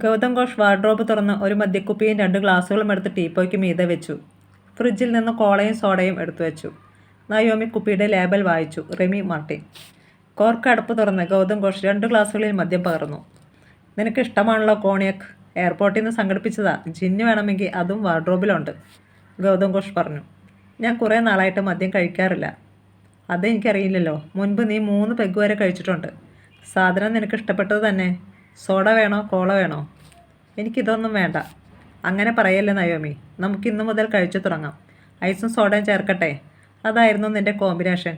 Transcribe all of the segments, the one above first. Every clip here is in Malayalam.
ഗൗതം ഘോഷ് വാർഡ്രോബ് തുറന്ന് ഒരു മദ്യക്കുപ്പിയും 2 ഗ്ലാസുകളും എടുത്ത് ടീപ്പോയ്ക്ക് മീതെ വെച്ചു. ഫ്രിഡ്ജിൽ നിന്ന് കോളയും സോഡയും എടുത്തു വെച്ചു. നയോമി കുപ്പിയുടെ ലേബൽ വായിച്ചു. റെമി മാർട്ടിൻ. കോർക്ക് അടപ്പ് തുറന്ന് ഗൗതം ഘോഷ് 2 ഗ്ലാസുകളിൽ മദ്യം പകർന്നു. നിനക്ക് ഇഷ്ടമാണല്ലോ കോണിയക്. എയർപോർട്ടിൽ നിന്ന് സംഘടിപ്പിച്ചതാ. ജിന്ന് വേണമെങ്കിൽ അതും വാർഡ്രോബിലുണ്ട്, ഗൗതം ഘോഷ് പറഞ്ഞു. ഞാൻ കുറേ നാളായിട്ട് മദ്യം കഴിക്കാറില്ല. അതെനിക്കറിയില്ലല്ലോ. മുൻപ് നീ 3 പെഗ് വരെ കഴിച്ചിട്ടുണ്ട്. സാധനം നിനക്ക് ഇഷ്ടപ്പെട്ടത് തന്നെ. സോഡ വേണോ കോള വേണോ? എനിക്കിതൊന്നും വേണ്ട. അങ്ങനെ പറയല്ലേ നയോമി. നമുക്കിന്നു മുതൽ കഴിച്ചു തുടങ്ങാം. ഐസും സോഡയും ചേർക്കട്ടെ? അതായിരുന്നു നിൻ്റെ കോമ്പിനേഷൻ.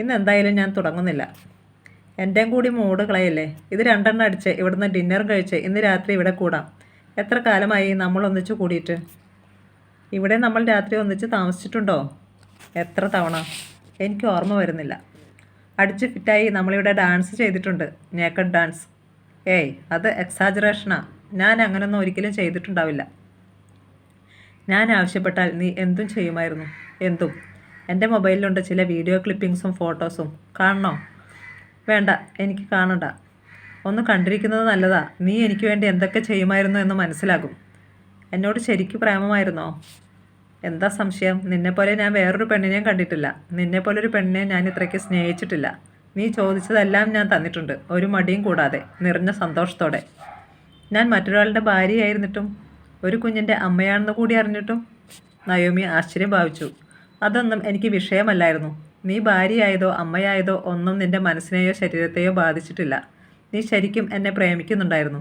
ഇന്ന് എന്തായാലും ഞാൻ തുടങ്ങുന്നില്ല. എൻ്റെയും കൂടി മൂഡ് കളയല്ലേ. ഇത് 2 എണ്ണം അടിച്ച് ഇവിടുന്ന് ഡിന്നറും കഴിച്ച് ഇന്ന് രാത്രി ഇവിടെ കൂടാം. എത്ര കാലമായി നമ്മൾ ഒന്നിച്ച് കൂടിയിട്ട്? ഇവിടെ നമ്മൾ രാത്രി ഒന്നിച്ച് താമസിച്ചിട്ടുണ്ടോ? എത്ര തവണ? എനിക്ക് ഓർമ്മ വരുന്നില്ല. അടിച്ച് ഫിറ്റായി നമ്മളിവിടെ ഡാൻസ് ചെയ്തിട്ടുണ്ട്. Naked dance. ഏയ്, അത് എക്സാജറേഷനാ. ഞാൻ അങ്ങനൊന്നും ഒരിക്കലും ചെയ്തിട്ടുണ്ടാവില്ല. ഞാൻ ആവശ്യപ്പെട്ടാൽ നീ എന്തും ചെയ്യുമായിരുന്നു. എന്തും. എൻ്റെ മൊബൈലിലുണ്ട് ചില വീഡിയോ ക്ലിപ്പിങ്സും ഫോട്ടോസും. കാണണോ? വേണ്ട, എനിക്ക് കാണണ്ട. ഒന്ന് കണ്ടിരിക്കുന്നത് നല്ലതാ. നീ എനിക്ക് വേണ്ടി എന്തൊക്കെ ചെയ്യുമായിരുന്നു എന്ന് മനസ്സിലാകും. എന്നോട് ശരിക്കും പ്രേമമായിരുന്നോ? എന്താ സംശയം? നിന്നെപ്പോലെ ഞാൻ വേറൊരു പെണ്ണിനെയും കണ്ടിട്ടില്ല. നിന്നെപ്പോലൊരു പെണ്ണിനെ ഞാൻ ഇത്രയ്ക്ക് സ്നേഹിച്ചിട്ടില്ല. നീ ചോദിച്ചതെല്ലാം ഞാൻ തന്നിട്ടുണ്ട്, ഒരു മടിയും കൂടാതെ, നിറഞ്ഞ സന്തോഷത്തോടെ. ഞാൻ മറ്റൊരാളുടെ ഭാര്യയായിരുന്നിട്ടും ഒരു കുഞ്ഞിൻ്റെ അമ്മയാണെന്ന് കൂടി അറിഞ്ഞിട്ടും? നയോമി ആശ്ചര്യം ഭാവിച്ചു. അതൊന്നും എനിക്ക് വിഷയമല്ലായിരുന്നു. നീ ഭാര്യയായതോ അമ്മയായതോ ഒന്നും നിൻ്റെ മനസ്സിനെയോ ശരീരത്തെയോ ബാധിച്ചിട്ടില്ല. നീ ശരിക്കും എന്നെ പ്രേമിക്കുന്നുണ്ടായിരുന്നു.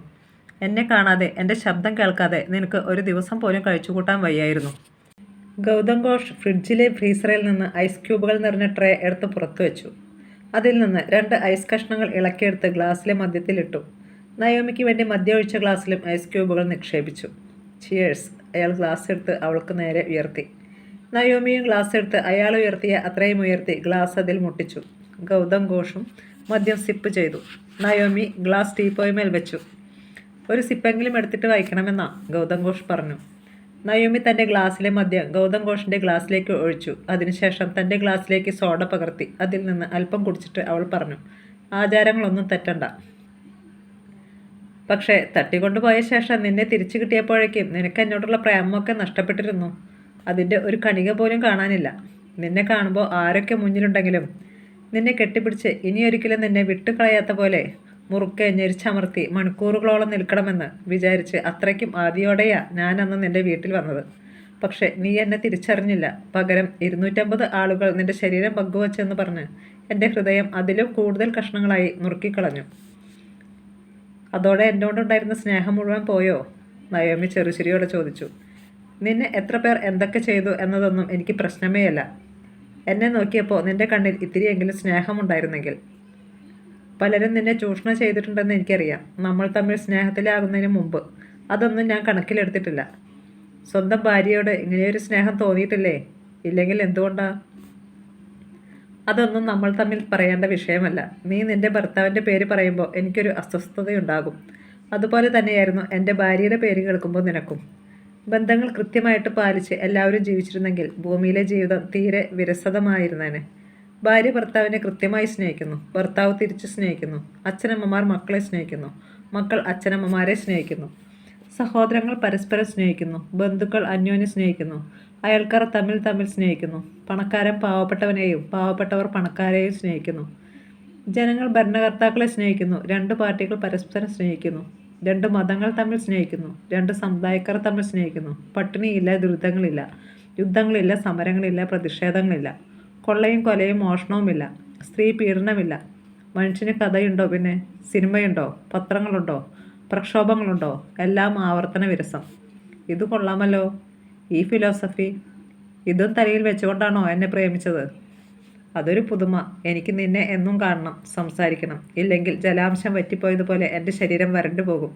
എന്നെ കാണാതെ, എൻ്റെ ശബ്ദം കേൾക്കാതെ നിനക്ക് ഒരു ദിവസം പോലും കഴിച്ചുകൂട്ടാൻ വയ്യായിരുന്നു. ഗൗതം ഘോഷ് ഫ്രിഡ്ജിലെ ഫ്രീസറിൽ നിന്ന് ഐസ് ക്യൂബുകൾ നിറഞ്ഞ ട്രേ എടുത്ത് പുറത്തു വെച്ചു. അതിൽ നിന്ന് 2 ഐസ് കഷ്ണങ്ങൾ ഇളക്കിയെടുത്ത് ഗ്ലാസ്സിലെ മദ്യത്തിലിട്ടു. നയോമിക്ക് വേണ്ടി മദ്യം ഒഴിച്ച ഗ്ലാസ്സിലും ഐസ് ക്യൂബുകൾ നിക്ഷേപിച്ചു. ചിയേഴ്സ്. അയാൾ ഗ്ലാസ് എടുത്ത് അവൾക്ക് നേരെ ഉയർത്തി. നയോമിയും ഗ്ലാസ് എടുത്ത് അയാൾ ഉയർത്തിയ അത്രയും ഉയർത്തി ഗ്ലാസ് അതിൽ മുട്ടിച്ചു. ഗൗതം ഘോഷും മദ്യം സിപ്പ് ചെയ്തു. നയോമി ഗ്ലാസ് ടീപ്പോയ്മേൽ വെച്ചു. ഒരു സിപ്പെങ്കിലും എടുത്തിട്ട് വയ്ക്കണമെന്നാ, ഗൗതം ഘോഷ് പറഞ്ഞു. നയോമി തൻ്റെ ഗ്ലാസ്സിലെ മദ്യം ഗൗതം ഘോഷിൻ്റെ ഗ്ലാസ്സിലേക്ക് ഒഴിച്ചു. അതിനുശേഷം തൻ്റെ ഗ്ലാസ്സിലേക്ക് സോഡ പകർത്തി അതിൽ നിന്ന് അല്പം കുടിച്ചിട്ട് അവൾ പറഞ്ഞു, ആചാരങ്ങളൊന്നും തെറ്റണ്ട. പക്ഷേ തട്ടിക്കൊണ്ടുപോയ ശേഷം നിന്നെ തിരിച്ചു കിട്ടിയപ്പോഴേക്കും നിനക്ക് എന്നോടുള്ള പ്രേമമൊക്കെ നഷ്ടപ്പെട്ടിരുന്നു. അതിൻ്റെ ഒരു കണിക പോലും കാണാനില്ല. നിന്നെ കാണുമ്പോൾ ആരൊക്കെ മുന്നിലുണ്ടെങ്കിലും നിന്നെ കെട്ടിപ്പിടിച്ച് ഇനിയൊരിക്കലും നിന്നെ വിട്ടുകളയാത്ത പോലെ മുറുക്കെ ഞെരിച്ചമർത്തി മണിക്കൂറുകളോളം നിൽക്കണമെന്ന് വിചാരിച്ച് അത്രയ്ക്കും ആദിയോടെയാ ഞാൻ അന്ന് നിൻ്റെ വീട്ടിൽ വന്നത്. പക്ഷേ നീ എന്നെ തിരിച്ചറിഞ്ഞില്ല. പകരം 250 ആളുകൾ നിൻ്റെ ശരീരം പങ്കുവച്ചെന്ന് പറഞ്ഞ് എൻ്റെ ഹൃദയം അതിലും കൂടുതൽ കഷ്ണങ്ങളായി നുറുക്കിക്കളഞ്ഞു. അതോടെ എന്നോടുണ്ടായിരുന്ന സ്നേഹം മുഴുവൻ പോയോ? നയോമി ചെറുചിരിയോടെ ചോദിച്ചു. നിന്നെ എത്ര പേർ എന്തൊക്കെ ചെയ്തു എന്നതൊന്നും എനിക്ക് പ്രശ്നമേയല്ല. എന്നെ നോക്കിയപ്പോൾ നിൻ്റെ കണ്ണിൽ ഇത്തിരിയെങ്കിലും സ്നേഹമുണ്ടായിരുന്നെങ്കിൽ. പലരും നിന്നെ ചൂഷണം ചെയ്തിട്ടുണ്ടെന്ന് എനിക്കറിയാം. നമ്മൾ തമ്മിൽ സ്നേഹത്തിലാകുന്നതിന് മുമ്പ്. അതൊന്നും ഞാൻ കണക്കിലെടുത്തിട്ടില്ല. സ്വന്തം ഭാര്യയോട് ഇങ്ങനെയൊരു സ്നേഹം തോന്നിയിട്ടില്ലേ? ഇല്ലെങ്കിൽ എന്തുകൊണ്ടാ? അതൊന്നും നമ്മൾ തമ്മിൽ പറയേണ്ട വിഷയമല്ല. നീ നിൻ്റെ ഭർത്താവിൻ്റെ പേര് പറയുമ്പോൾ എനിക്കൊരു അസ്വസ്ഥതയുണ്ടാകും. അതുപോലെ തന്നെയായിരുന്നു എൻ്റെ ഭാര്യയുടെ പേര് കേൾക്കുമ്പോൾ നിനക്കും. ബന്ധങ്ങൾ കൃത്യമായിട്ട് പാലിച്ച് എല്ലാവരും ജീവിച്ചിരുന്നെങ്കിൽ ഭൂമിയിലെ ജീവിതം തീരെ വിരസതമായിരുന്നേനെ. ഭാര്യ ഭർത്താവിനെ കൃത്യമായി സ്നേഹിക്കുന്നു. ഭർത്താവ് തിരിച്ചു സ്നേഹിക്കുന്നു. അച്ഛനമ്മമാർ മക്കളെ സ്നേഹിക്കുന്നു. മക്കൾ അച്ഛനമ്മമാരെ സ്നേഹിക്കുന്നു. സഹോദരങ്ങൾ പരസ്പരം സ്നേഹിക്കുന്നു. ബന്ധുക്കൾ അന്യോന്യം സ്നേഹിക്കുന്നു. അയൽക്കാർ തമ്മിൽ സ്നേഹിക്കുന്നു. പണക്കാരൻ പാവപ്പെട്ടവനെയും പാവപ്പെട്ടവർ പണക്കാരെയും സ്നേഹിക്കുന്നു. ജനങ്ങൾ ഭരണകർത്താക്കളെ സ്നേഹിക്കുന്നു. 2 പാർട്ടികൾ പരസ്പരം സ്നേഹിക്കുന്നു. 2 മതങ്ങൾ തമ്മിൽ സ്നേഹിക്കുന്നു. 2 സമുദായക്കാർ തമ്മിൽ സ്നേഹിക്കുന്നു. പട്ടിണിയില്ല, ദുരിതങ്ങളില്ല, യുദ്ധങ്ങളില്ല, സമരങ്ങളില്ല, പ്രതിഷേധങ്ങളില്ല, കൊള്ളയും കൊലയും മോഷണവുമില്ല, സ്ത്രീ പീഡനമില്ല. മനുഷ്യന് കഥയുണ്ടോ? പിന്നെ സിനിമയുണ്ടോ? പത്രങ്ങളുണ്ടോ? പ്രക്ഷോഭങ്ങളുണ്ടോ? എല്ലാം ആവർത്തന വിരസം. ഇത് കൊള്ളാമല്ലോ, ഈ ഫിലോസഫി. ഇതും തലയിൽ വെച്ചുകൊണ്ടാണോ എന്നെ പ്രേമിച്ചത്? അതൊരു പുതുമ. എനിക്ക് നിന്നെ എന്നും കാണണം, സംസാരിക്കണം. ഇല്ലെങ്കിൽ ജലാംശം വറ്റിപ്പോയതുപോലെ എൻ്റെ ശരീരം വരണ്ടു പോകും.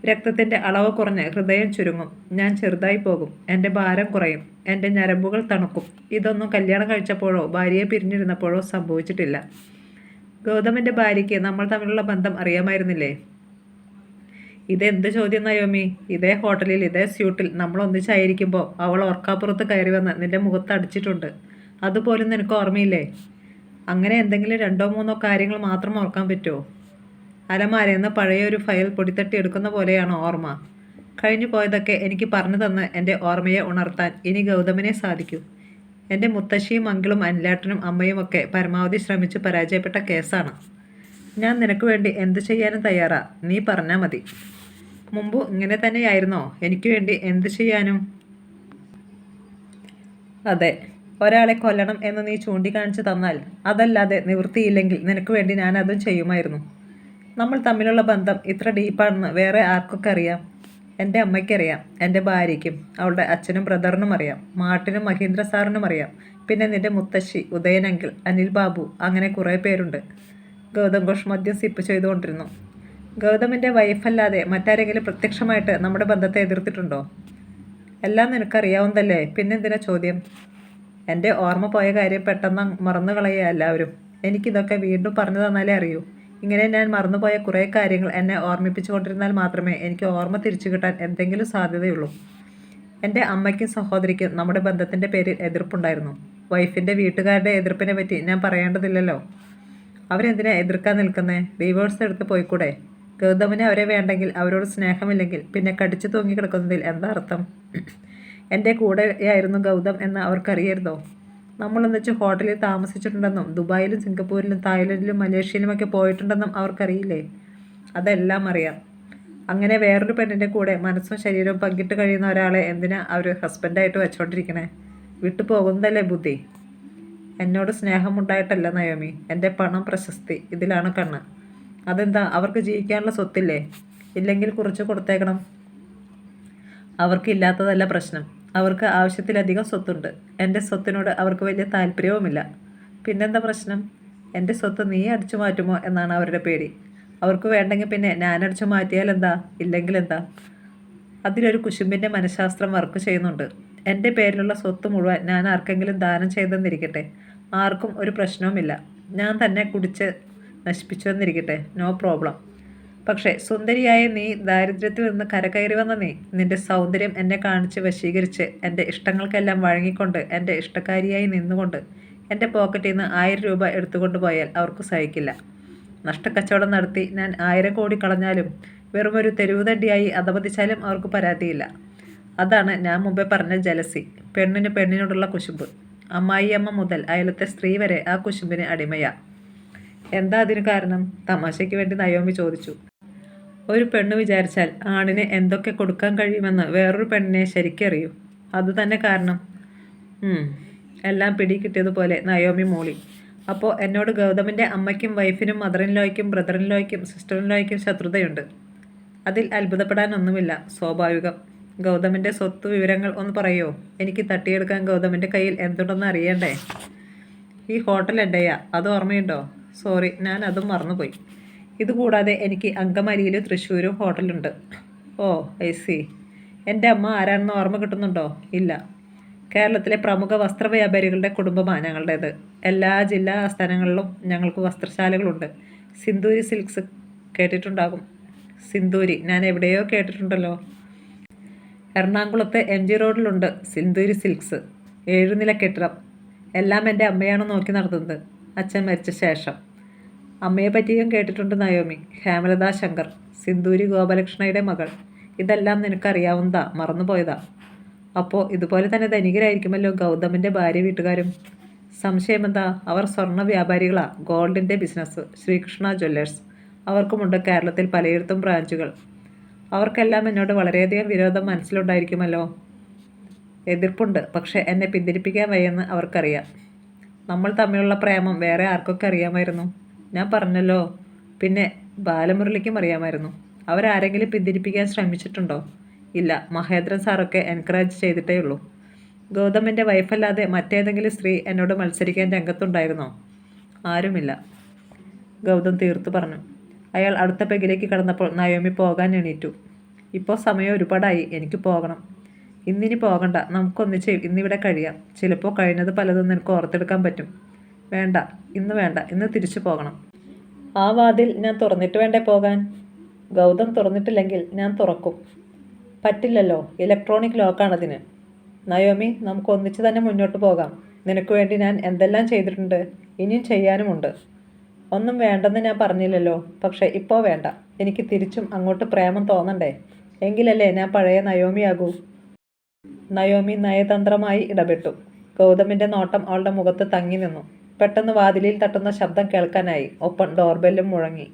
രക്തത്തിൻ്റെ അളവ് കുറഞ്ഞ് ഹൃദയം ചുരുങ്ങും. ഞാൻ ചെറുതായി പോകും. എൻ്റെ ഭാരം കുറയും. എൻ്റെ ഞരമ്പുകൾ തണുക്കും. ഇതൊന്നും കല്യാണം കഴിച്ചപ്പോഴോ ഭാര്യയെ പിരിഞ്ഞിരുന്നപ്പോഴോ സംഭവിച്ചിട്ടില്ല. ഗൗതമിൻ്റെ ഭാര്യയ്ക്ക് നമ്മൾ തമ്മിലുള്ള ബന്ധം അറിയാമായിരുന്നില്ലേ? ഇതെന്ത് ചോദ്യം നയോമി? ഇതേ ഹോട്ടലിൽ ഇതേ സ്യൂട്ടിൽ നമ്മൾ ഒന്നിച്ചായിരിക്കുമ്പോൾ അവൾ ഓർക്കാപ്പുറത്ത് കയറി വന്ന് നിൻ്റെ മുഖത്ത് അടിച്ചിട്ടുണ്ട്. അതുപോലും നിനക്ക് ഓർമ്മയില്ലേ? അങ്ങനെ എന്തെങ്കിലും 2 3 കാര്യങ്ങൾ മാത്രം ഓർക്കാൻ പറ്റുമോ? അലമാരയിൽ നിന്ന് പഴയൊരു ഫയൽ പൊടിത്തട്ടി എടുക്കുന്ന പോലെയാണ് ഓർമ്മ. കഴിഞ്ഞു പോയതൊക്കെ എനിക്ക് പറഞ്ഞു തന്ന് എൻ്റെ ഓർമ്മയെ ഉണർത്താൻ ഇനി ഗൗതമിനെ സാധിക്കൂ. എൻ്റെ മുത്തശ്ശിയും അങ്കിളും അനിലേട്ടനും അമ്മയും ഒക്കെ പരമാവധി ശ്രമിച്ച് പരാജയപ്പെട്ട കേസാണ്. ഞാൻ നിനക്ക് വേണ്ടി എന്തു ചെയ്യാനും തയ്യാറാ, നീ പറഞ്ഞാൽ മതി. മുമ്പ് ഇങ്ങനെ തന്നെയായിരുന്നോ? എനിക്ക് വേണ്ടി എന്തു ചെയ്യാനും? അതെ, ഒരാളെ കൊല്ലണം എന്ന് നീ ചൂണ്ടിക്കാണിച്ചു തന്നാൽ, അതല്ലാതെ നിവൃത്തിയില്ലെങ്കിൽ നിനക്ക് വേണ്ടി ഞാൻ അതും ചെയ്യുമായിരുന്നു. നമ്മൾ തമ്മിലുള്ള ബന്ധം ഇത്ര ഡീപ്പാണെന്ന് വേറെ ആർക്കൊക്കെ അറിയാം? എൻ്റെ അമ്മയ്ക്കറിയാം, എൻ്റെ ഭാര്യയ്ക്കും അവളുടെ അച്ഛനും ബ്രദറിനും അറിയാം, മാർട്ടിനും മഹീന്ദ്ര സാറിനും അറിയാം, പിന്നെ നിൻ്റെ മുത്തശ്ശി, ഉദയനങ്കിൾ, അനിൽ ബാബു, അങ്ങനെ കുറേ പേരുണ്ട്. ഗൗതം ഘോഷ് മദ്യം സിപ്പ് ചെയ്തുകൊണ്ടിരുന്നു. ഗൗതമിൻ്റെ വൈഫല്ലാതെ മറ്റാരെങ്കിലും പ്രത്യക്ഷമായിട്ട് നമ്മുടെ ബന്ധത്തെ എതിർത്തിട്ടുണ്ടോ? എല്ലാം നിനക്കറിയാവുന്നതല്ലേ, പിന്നെന്തിനാ ചോദ്യം? എൻ്റെ ഓർമ്മ പോയ കാര്യം പെട്ടെന്ന് മറന്നു കളയുക എല്ലാവരും. എനിക്കിതൊക്കെ വീണ്ടും പറഞ്ഞു തന്നാലേ അറിയൂ. ഇങ്ങനെ ഞാൻ മറന്നുപോയ കുറേ കാര്യങ്ങൾ എന്നെ ഓർമ്മിപ്പിച്ചു കൊണ്ടിരുന്നാൽ മാത്രമേ എനിക്ക് ഓർമ്മ തിരിച്ചു കിട്ടാൻ എന്തെങ്കിലും സാധ്യതയുള്ളൂ. എൻ്റെ അമ്മയ്ക്കും സഹോദരിക്കും നമ്മുടെ ബന്ധത്തിൻ്റെ പേരിൽ എതിർപ്പുണ്ടായിരുന്നു. വൈഫിൻ്റെ വീട്ടുകാരുടെ എതിർപ്പിനെ പറ്റി ഞാൻ പറയേണ്ടതില്ലല്ലോ. അവരെന്തിനാ എതിർക്കാൻ നിൽക്കുന്നേ? ഡിവോഴ്സ് എടുത്ത് പോയിക്കൂടെ? ഗൗതമിന് അവരെ വേണ്ടെങ്കിൽ, അവരോട് സ്നേഹമില്ലെങ്കിൽ, പിന്നെ കടിച്ചു തൂങ്ങിക്കിടക്കുന്നതിൽ എന്താ അർത്ഥം? എൻ്റെ കൂടെയായിരുന്നു ഗൗതം എന്ന് അവർക്കറിയരുതോ? നമ്മളൊന്നിച്ച് ഹോട്ടലിൽ താമസിച്ചിട്ടുണ്ടെന്നും ദുബായിലും സിംഗപ്പൂരിലും തായ്ലൻഡിലും മലേഷ്യയിലുമൊക്കെ പോയിട്ടുണ്ടെന്നും അവർക്കറിയില്ലേ? അതെല്ലാം അറിയാം. അങ്ങനെ വേറൊരു പെണ്ണിൻ്റെ കൂടെ മനസ്സും ശരീരവും പങ്കിട്ട് കഴിയുന്ന ഒരാളെ എന്തിനാ അവർ ഹസ്ബൻഡായിട്ട് വെച്ചോണ്ടിരിക്കണേ? വിട്ടു പോകുന്നതല്ലേ ബുദ്ധി? എന്നോട് സ്നേഹമുണ്ടായിട്ടല്ല നയോമി, എൻ്റെ പണം, പ്രശസ്തി, ഇതിലാണ് കണ്ണ്. അതെന്താ, അവർക്ക് ജീവിക്കാനുള്ള സ്വത്തില്ലേ? ഇല്ലെങ്കിൽ കുറിച്ച് കൊടുത്തേക്കണം. അവർക്കില്ലാത്തതല്ല പ്രശ്നം, അവർക്ക് ആവശ്യത്തിലധികം സ്വത്തുണ്ട്. എൻ്റെ സ്വത്തിനോട് അവർക്ക് വലിയ താല്പര്യവുമില്ല. പിന്നെന്താ പ്രശ്നം? എൻ്റെ സ്വത്ത് നീ അടിച്ചു മാറ്റുമോ എന്നാണ് അവരുടെ പേടി. അവർക്ക് വേണ്ടെങ്കിൽ പിന്നെ ഞാൻ അടിച്ചു മാറ്റിയാൽ എന്താ, ഇല്ലെങ്കിൽ എന്താ? അതിലൊരു കുശുമ്പിൻ്റെ മനഃശാസ്ത്രം വർക്ക് ചെയ്യുന്നുണ്ട്. എൻ്റെ പേരിലുള്ള സ്വത്ത് മുഴുവൻ ഞാൻ ആർക്കെങ്കിലും ദാനം ചെയ്തെന്നിരിക്കട്ടെ, ആർക്കും ഒരു പ്രശ്നവുമില്ല. ഞാൻ തന്നെ കുടിച്ച് നശിപ്പിച്ചു എന്നിരിക്കട്ടെ, നോ പ്രോബ്ലം. പക്ഷേ സുന്ദരിയായ നീ, ദാരിദ്ര്യത്തിൽ നിന്ന് കരകയറി വന്ന നീ, നിന്റെ സൗന്ദര്യം എന്നെ കാണിച്ച് വശീകരിച്ച് എൻ്റെ ഇഷ്ടങ്ങൾക്കെല്ലാം വഴങ്ങിക്കൊണ്ട്, എൻ്റെ ഇഷ്ടക്കാരിയായി നിന്നുകൊണ്ട് എൻ്റെ പോക്കറ്റിൽ നിന്ന് 1000 രൂപ എടുത്തുകൊണ്ട് പോയാൽ അവർക്ക് സഹിക്കില്ല. നഷ്ടക്കച്ചവടം നടത്തി ഞാൻ 1000 കോടി കളഞ്ഞാലും, വെറുമൊരു തെരുവുതണ്ടിയായി അധപതിച്ചാലും അവർക്ക് പരാതിയില്ല. അതാണ് ഞാൻ മുമ്പേ പറഞ്ഞ ജലസി, പെണ്ണിന് പെണ്ണിനോടുള്ള കുശുമ്പ്. അമ്മായിയമ്മ മുതൽ അയലത്തെ സ്ത്രീ വരെ ആ കുശുമ്പിന് അടിമയാ. എന്താ അതിന് കാരണം? തമാശയ്ക്ക് വേണ്ടി നയോമി ചോദിച്ചു. ഒരു പെണ്ണ് വിചാരിച്ചാൽ ആണിന് എന്തൊക്കെ കൊടുക്കാൻ കഴിയുമെന്ന് വേറൊരു പെണ്ണിനെ ശരിക്കറിയൂ. അതുതന്നെ കാരണം. എല്ലാം പിടി കിട്ടിയതുപോലെ നയോമി മൂളി. അപ്പോൾ എന്നോട് ഗൗതമിൻ്റെ അമ്മയ്ക്കും വൈഫിനും മദറിൻലോയ്ക്കും ബ്രദറിൻലോയ്ക്കും സിസ്റ്ററിൻലോയ്ക്കും ശത്രുതയുണ്ട്. അതിൽ അത്ഭുതപ്പെടാനൊന്നുമില്ല, സ്വാഭാവികം. ഗൗതമിൻ്റെ സ്വത്ത് വിവരങ്ങൾ ഒന്ന് പറയോ? എനിക്ക് തട്ടിയെടുക്കാൻ ഗൗതമിൻ്റെ കയ്യിൽ എന്തുണ്ടെന്ന് അറിയണ്ടേ? ഈ ഹോട്ടൽ എൻ്റെയാ, അത് ഓർമ്മയുണ്ടോ? സോറി, ഞാൻ അതും മറന്നുപോയി. ഇതുകൂടാതെ എനിക്ക് അങ്കമാലിയിൽ തൃശ്ശൂരും ഹോട്ടലുണ്ട്. ഓ, ഐ സി. എൻ്റെ അമ്മ ആരാണെന്ന് ഓർമ്മ കിട്ടുന്നുണ്ടോ? ഇല്ല. കേരളത്തിലെ പ്രമുഖ വസ്ത്രവ്യാപാരികളുടെ കുടുംബമാണ് ഞങ്ങളുടേത്. എല്ലാ ജില്ലാ ആസ്ഥാനങ്ങളിലും ഞങ്ങൾക്ക് വസ്ത്രശാലകളുണ്ട്. സിന്ദൂരി സിൽക്സ് കേട്ടിട്ടുണ്ടാകും. സിന്ദൂരി ഞാൻ എവിടെയോ കേട്ടിട്ടുണ്ടല്ലോ. എറണാകുളത്ത് MG റോഡിലുണ്ട് സിന്ദൂരി സിൽക്സ്. 7 നില കെട്ടിടം. എല്ലാം എൻ്റെ അമ്മയാണ് നോക്കി നടത്തുന്നത്, അച്ഛൻ മരിച്ച ശേഷം. അമ്മയെ പറ്റിയും കേട്ടിട്ടുണ്ട് നയോമി. ഹേമലത ശങ്കർ, സിന്ദൂരി ഗോപാലകൃഷ്ണയുടെ മകൾ. ഇതെല്ലാം നിനക്കറിയാവുന്നതാ, മറന്നുപോയതാ? അപ്പോൾ ഇതുപോലെ തന്നെ ധനികരായിരിക്കുമല്ലോ ഗൗതമിൻ്റെ ഭാര്യ വീട്ടുകാരും. സംശയമെന്താ? അവർ സ്വർണ്ണ വ്യാപാരികളാ. ഗോൾഡിൻ്റെ ബിസിനസ്. ശ്രീകൃഷ്ണ ജ്വല്ലേഴ്സ്. അവർക്കുമുണ്ട് കേരളത്തിൽ പലയിടത്തും ബ്രാഞ്ചുകൾ. അവർക്കെല്ലാം എന്നോട് വളരെയധികം വിരോധം മനസ്സിലുണ്ടായിരിക്കുമല്ലോ. എതിർപ്പുണ്ട്, പക്ഷേ എന്നെ പിന്തിരിപ്പിക്കാൻ വയ്യെന്ന് അവർക്കറിയാം. നമ്മൾ തമ്മിലുള്ള പ്രേമം വേറെ ആർക്കൊക്കെ അറിയാമായിരുന്നു? ഞാൻ പറഞ്ഞല്ലോ. പിന്നെ ബാലമുരളിക്കും അറിയാമായിരുന്നു. അവരാരെങ്കിലും പിന്തിരിപ്പിക്കാൻ ശ്രമിച്ചിട്ടുണ്ടോ? ഇല്ല, മഹേന്ദ്രൻ സാറൊക്കെ എൻകറേജ് ചെയ്തിട്ടേ ഉള്ളൂ. ഗൗതമിൻ്റെ വൈഫല്ലാതെ മറ്റേതെങ്കിലും സ്ത്രീ എന്നോട് മത്സരിക്കാൻ രംഗത്തുണ്ടായിരുന്നോ? ആരുമില്ല, ഗൗതം തീർത്തു പറഞ്ഞു. അയാൾ അടുത്ത പെഗിലേക്ക് കടന്നപ്പോൾ നയോമി പോകാൻ എണീറ്റു. ഇപ്പോൾ സമയം ഒരുപാടായി, എനിക്ക് പോകണം. ഇന്നിനി പോകണ്ട, നമുക്കൊന്നിച്ച് ഇന്നിവിടെ കഴിയാം. ചിലപ്പോൾ കഴിഞ്ഞത് പലതും നിനക്ക് ഓർത്തെടുക്കാൻ പറ്റും. വേണ്ട, ഇന്ന് വേണ്ട, ഇന്ന് തിരിച്ചു പോകണം. ആ വാതിൽ ഞാൻ തുറന്നിട്ട് വേണ്ടേ പോകാൻ? ഗൗതം തുറന്നിട്ടില്ലെങ്കിൽ ഞാൻ തുറക്കും. പറ്റില്ലല്ലോ, ഇലക്ട്രോണിക് ലോക്കാണതിന്. നയോമി, നമുക്ക് ഒന്നിച്ച് തന്നെ മുന്നോട്ട് പോകാം. നിനക്ക് വേണ്ടി ഞാൻ എന്തെല്ലാം ചെയ്തിട്ടുണ്ട്, ഇനിയും ചെയ്യാനുമുണ്ട്. ഒന്നും വേണ്ടെന്ന് ഞാൻ പറഞ്ഞില്ലല്ലോ. പക്ഷെ ഇപ്പോൾ വേണ്ട. എനിക്ക് തിരിച്ചും അങ്ങോട്ട് പ്രേമം തോന്നണ്ടേ? എങ്കിലല്ലേ ഞാൻ പഴയ നയോമിയാകൂ. നയോമി നയതന്ത്രമായി ഇടപെട്ടു. ഗൗതമിന്റെ നോട്ടം അവളുടെ മുഖത്ത് തങ്ങി നിന്നു. പെട്ടെന്ന് വാതിലിൽ തട്ടുന്ന ശബ്ദം കേൾക്കാനായി. ഒപ്പം ഡോർബെല്ലും മുഴങ്ങി.